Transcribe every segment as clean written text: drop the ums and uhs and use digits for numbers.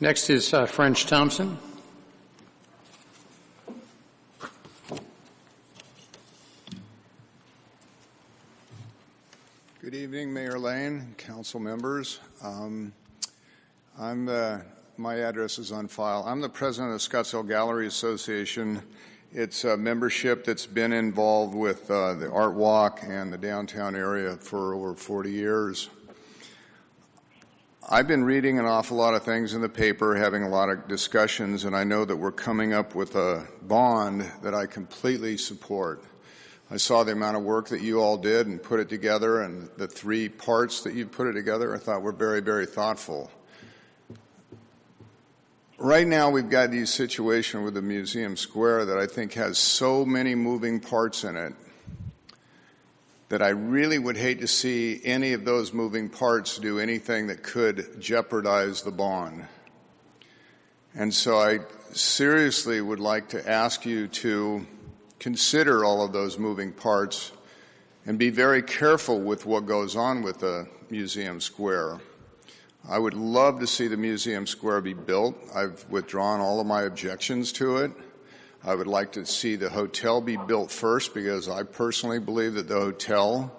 Next is French Thompson. Good evening, Mayor Lane, council members. My address is on file. I'm the president of the Scottsdale Gallery Association. It's a membership that's been involved with the Art Walk and the downtown area for over 40 years. I've been reading an awful lot of things in the paper, having a lot of discussions, and I know that we're coming up with a bond that I completely support. I saw the amount of work that you all did and put it together, and the 3 parts that you put it together I thought were very, very thoughtful. Right now we've got these situation with the Museum Square that I think has so many moving parts in it that I really would hate to see any of those moving parts do anything that could jeopardize the bond. And so I seriously would like to ask you to consider all of those moving parts and be very careful with what goes on with the Museum Square. I would love to see the Museum Square be built. I've withdrawn all of my objections to it. I would like to see the hotel be built first because I personally believe that the hotel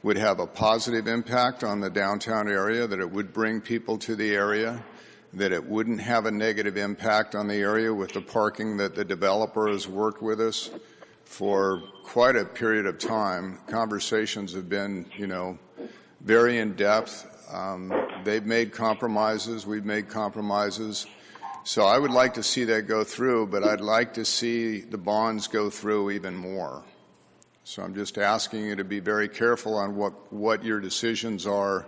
would have a positive impact on the downtown area, that it would bring people to the area, that it wouldn't have a negative impact on the area with the parking, that the developer has worked with us for quite a period of time. Conversations have been, very in-depth. They've made compromises. We've made compromises. So I would like to see that go through, but I'd like to see the bonds go through even more. So I'm just asking you to be very careful on what your decisions are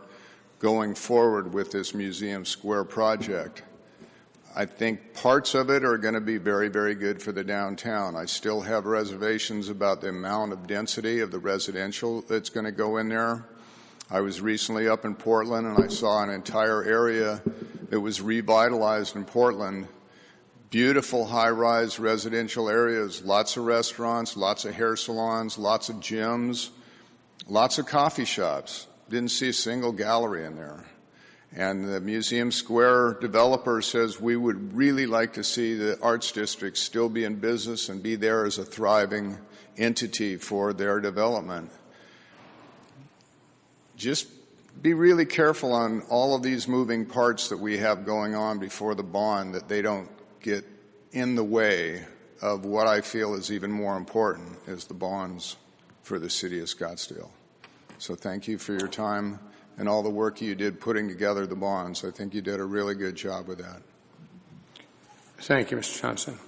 going forward with this Museum Square project. I think parts of it are going to be very, very good for the downtown. I still have reservations about the amount of density of the residential that's going to go in there. I was recently up in Portland and I saw an entire area that was revitalized in Portland. Beautiful high-rise residential areas, lots of restaurants, lots of hair salons, lots of gyms, lots of coffee shops. Didn't see a single gallery in there. And the Museum Square developer says we would really like to see the Arts District still be in business and be there as a thriving entity for their development. Just be really careful on all of these moving parts that we have going on before the bond, that they don't get in the way of what I feel is even more important, is the bonds for the city of Scottsdale. So thank you for your time and all the work you did putting together the bonds. I think you did a really good job with that. Thank you, Mr. Johnson.